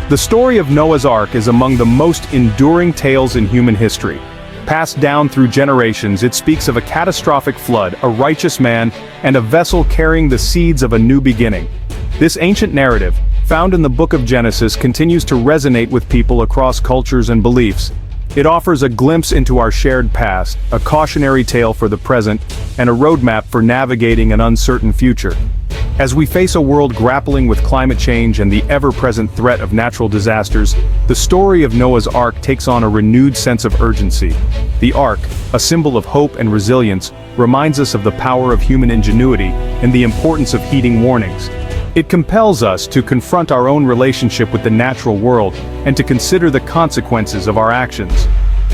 The story of Noah's Ark is among the most enduring tales in human history. Passed down through generations, it speaks of a catastrophic flood, a righteous man, and a vessel carrying the seeds of a new beginning. This ancient narrative, found in the book of Genesis, continues to resonate with people across cultures and beliefs. It offers a glimpse into our shared past, a cautionary tale for the present, and a roadmap for navigating an uncertain future. As we face a world grappling with climate change and the ever-present threat of natural disasters, the story of Noah's Ark takes on a renewed sense of urgency. The Ark, a symbol of hope and resilience, reminds us of the power of human ingenuity and the importance of heeding warnings. It compels us to confront our own relationship with the natural world and to consider the consequences of our actions.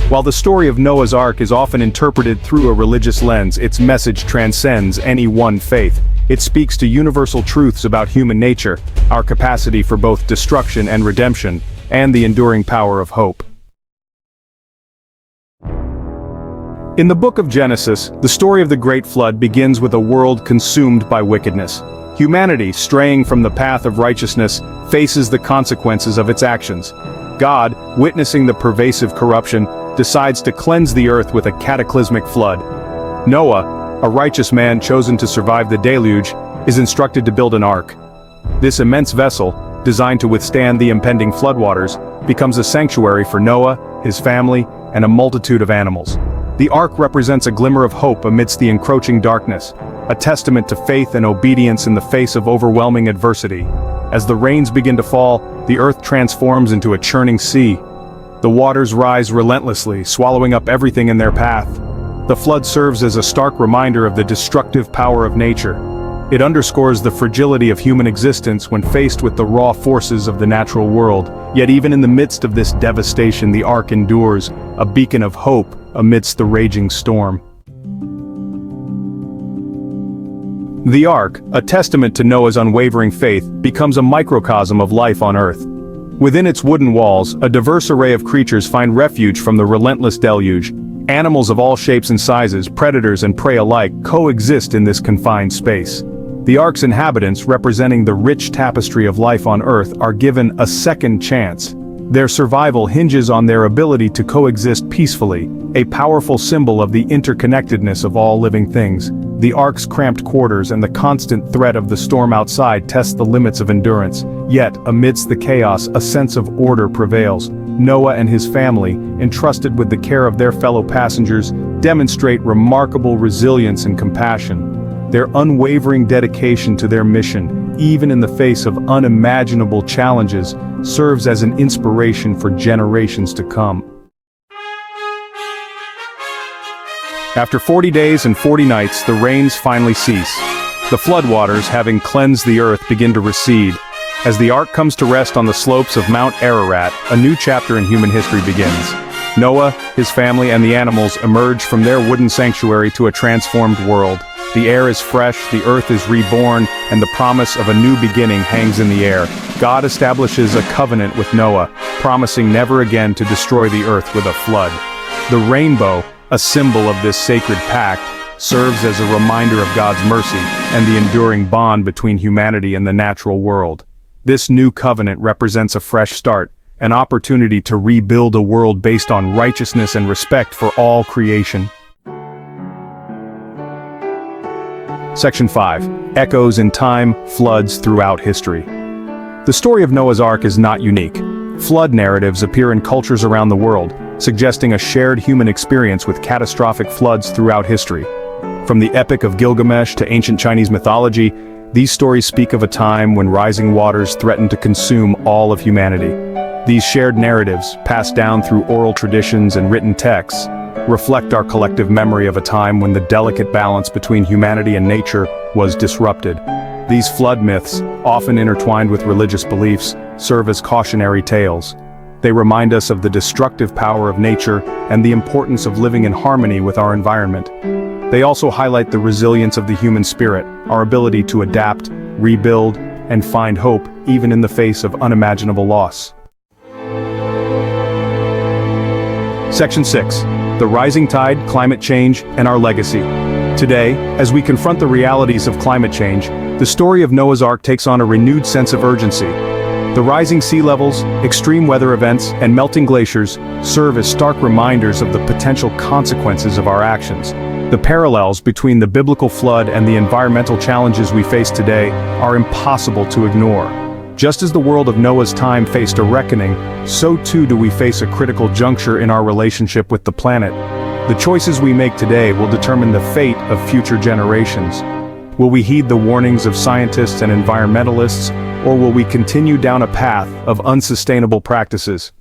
While the story of Noah's Ark is often interpreted through a religious lens, its message transcends any one faith. It speaks to universal truths about human nature, our capacity for both destruction and redemption, and the enduring power of hope. In the book of Genesis, the story of the Great Flood begins with a world consumed by wickedness. Humanity, straying from the path of righteousness, faces the consequences of its actions. God, witnessing the pervasive corruption, decides to cleanse the earth with a cataclysmic flood. Noah, a righteous man chosen to survive the deluge, is instructed to build an ark. This immense vessel, designed to withstand the impending floodwaters, becomes a sanctuary for Noah, his family, and a multitude of animals. The ark represents a glimmer of hope amidst the encroaching darkness, a testament to faith and obedience in the face of overwhelming adversity. As the rains begin to fall, the earth transforms into a churning sea. The waters rise relentlessly, swallowing up everything in their path. The flood serves as a stark reminder of the destructive power of nature. It underscores the fragility of human existence when faced with the raw forces of the natural world. Yet even in the midst of this devastation, the ark endures, a beacon of hope amidst the raging storm. The ark, a testament to Noah's unwavering faith, becomes a microcosm of life on earth. Within its wooden walls, a diverse array of creatures find refuge from the relentless deluge. Animals of all shapes and sizes, predators and prey alike, coexist in this confined space. The ark's inhabitants, representing the rich tapestry of life on Earth, are given a second chance. Their survival hinges on their ability to coexist peacefully, a powerful symbol of the interconnectedness of all living things. The ark's cramped quarters and the constant threat of the storm outside test the limits of endurance. Yet, amidst the chaos, a sense of order prevails. Noah and his family, entrusted with the care of their fellow passengers, demonstrate remarkable resilience and compassion. Their unwavering dedication to their mission, even in the face of unimaginable challenges, serves as an inspiration for generations to come. After 40 days and 40 nights, the rains finally cease. The floodwaters, having cleansed the earth, begin to recede. As the ark comes to rest on the slopes of Mount Ararat, a new chapter in human history begins. Noah, his family, and the animals emerge from their wooden sanctuary to a transformed world. The air is fresh, the earth is reborn, and the promise of a new beginning hangs in the air. God establishes a covenant with Noah, promising never again to destroy the earth with a flood. The rainbow, a symbol of this sacred pact, serves as a reminder of God's mercy and the enduring bond between humanity and the natural world. This new covenant represents a fresh start, an opportunity to rebuild a world based on righteousness and respect for all creation. Section 5. Echoes in time, floods throughout history. The story of Noah's Ark is not unique. Flood narratives appear in cultures around the world, suggesting a shared human experience with catastrophic floods throughout history. From the Epic of Gilgamesh to ancient Chinese mythology, these stories speak of a time when rising waters threatened to consume all of humanity. These shared narratives, passed down through oral traditions and written texts, reflect our collective memory of a time when the delicate balance between humanity and nature was disrupted. These flood myths, often intertwined with religious beliefs, serve as cautionary tales. They remind us of the destructive power of nature and the importance of living in harmony with our environment. They also highlight the resilience of the human spirit, our ability to adapt, rebuild, and find hope even in the face of unimaginable loss. Section 6. the rising tide, climate change, and our legacy. Today, as we confront the realities of climate change, the story of Noah's Ark takes on a renewed sense of urgency. The rising sea levels, extreme weather events, and melting glaciers serve as stark reminders of the potential consequences of our actions. The parallels between the biblical flood and the environmental challenges we face today are impossible to ignore. Just as the world of Noah's time faced a reckoning, so too do we face a critical juncture in our relationship with the planet. The choices we make today will determine the fate of future generations. Will we heed the warnings of scientists and environmentalists, or will we continue down a path of unsustainable practices?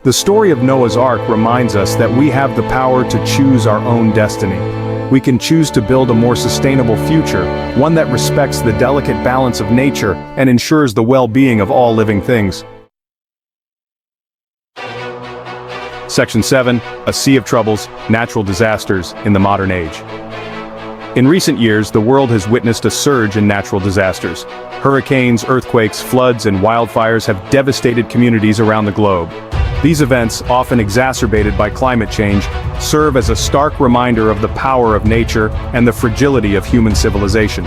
The story of Noah's Ark reminds us that we have the power to choose our own destiny. We can choose to build a more sustainable future, one that respects the delicate balance of nature and ensures the well-being of all living things. Section 7, A Sea of Troubles, Natural Disasters in the Modern Age. In recent years, the world has witnessed a surge in natural disasters. Hurricanes, earthquakes, floods, and wildfires have devastated communities around the globe. These events, often exacerbated by climate change, serve as a stark reminder of the power of nature and the fragility of human civilization.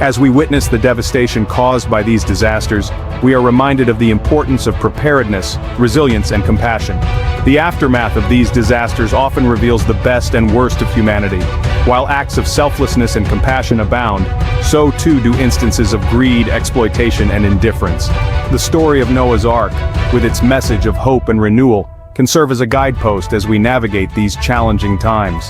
As we witness the devastation caused by these disasters, we are reminded of the importance of preparedness, resilience, and compassion. The aftermath of these disasters often reveals the best and worst of humanity. While acts of selflessness and compassion abound, so too do instances of greed, exploitation, and indifference. The story of Noah's Ark, with its message of hope and renewal, can serve as a guidepost as we navigate these challenging times.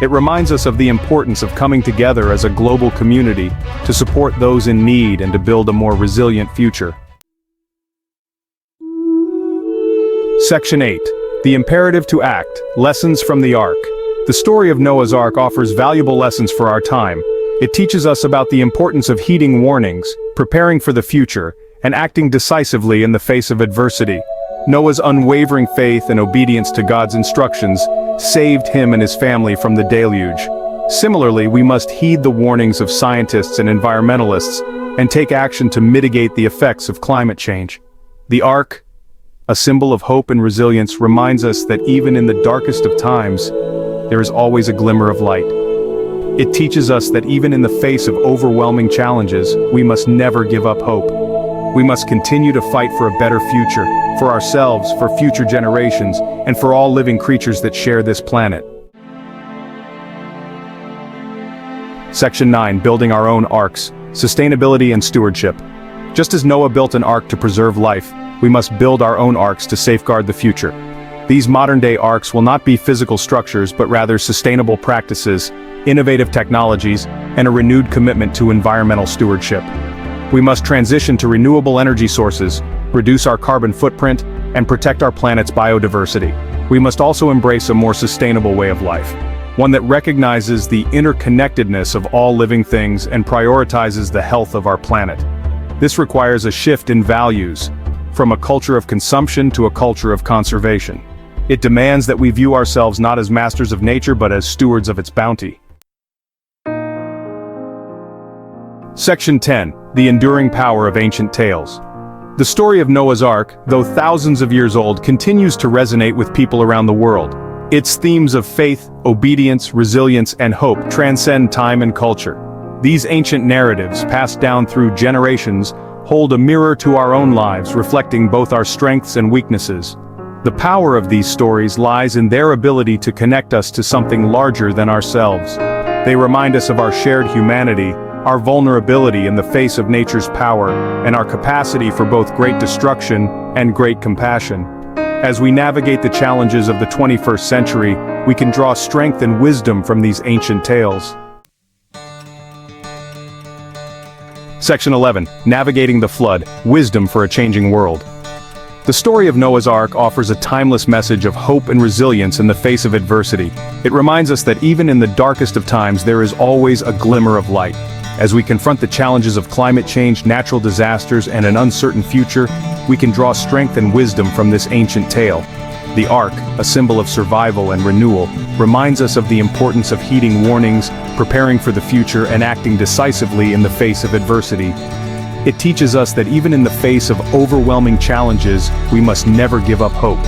It reminds us of the importance of coming together as a global community to support those in need and to build a more resilient future. Section 8. The Imperative to Act, Lessons from the Ark. The story of Noah's Ark offers valuable lessons for our time. It teaches us about the importance of heeding warnings, preparing for the future, and acting decisively in the face of adversity. Noah's unwavering faith and obedience to God's instructions saved him and his family from the deluge. Similarly, we must heed the warnings of scientists and environmentalists and take action to mitigate the effects of climate change. The Ark, a symbol of hope and resilience, reminds us that even in the darkest of times, there is always a glimmer of light. It teaches us that even in the face of overwhelming challenges, we must never give up hope. We must continue to fight for a better future, for ourselves, for future generations, and for all living creatures that share this planet. Section 9, Building Our Own Arks, Sustainability and Stewardship. Just as Noah built an ark to preserve life, we must build our own arks to safeguard the future. These modern-day arks will not be physical structures but rather sustainable practices, innovative technologies, and a renewed commitment to environmental stewardship. We must transition to renewable energy sources, reduce our carbon footprint, and protect our planet's biodiversity. We must also embrace a more sustainable way of life, one that recognizes the interconnectedness of all living things and prioritizes the health of our planet. This requires a shift in values, from a culture of consumption to a culture of conservation. It demands that we view ourselves not as masters of nature but as stewards of its bounty. Section 10, The Enduring Power of Ancient Tales. The story of Noah's Ark, though thousands of years old, continues to resonate with people around the world. Its themes of faith, obedience, resilience, and hope transcend time and culture. These ancient narratives, passed down through generations, hold a mirror to our own lives, reflecting both our strengths and weaknesses. The power of these stories lies in their ability to connect us to something larger than ourselves. They remind us of our shared humanity, our vulnerability in the face of nature's power, and our capacity for both great destruction and great compassion. As we navigate the challenges of the 21st century, we can draw strength and wisdom from these ancient tales. Section 11, Navigating the Flood, Wisdom for a Changing World. The story of Noah's Ark offers a timeless message of hope and resilience in the face of adversity. It reminds us that even in the darkest of times there is always a glimmer of light. As we confront the challenges of climate change, natural disasters, and an uncertain future, we can draw strength and wisdom from this ancient tale. The Ark, a symbol of survival and renewal, reminds us of the importance of heeding warnings, preparing for the future, and acting decisively in the face of adversity. It teaches us that even in the face of overwhelming challenges, we must never give up hope.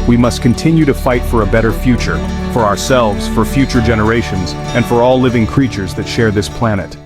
We must continue to fight for a better future, for ourselves, for future generations, and for all living creatures that share this planet.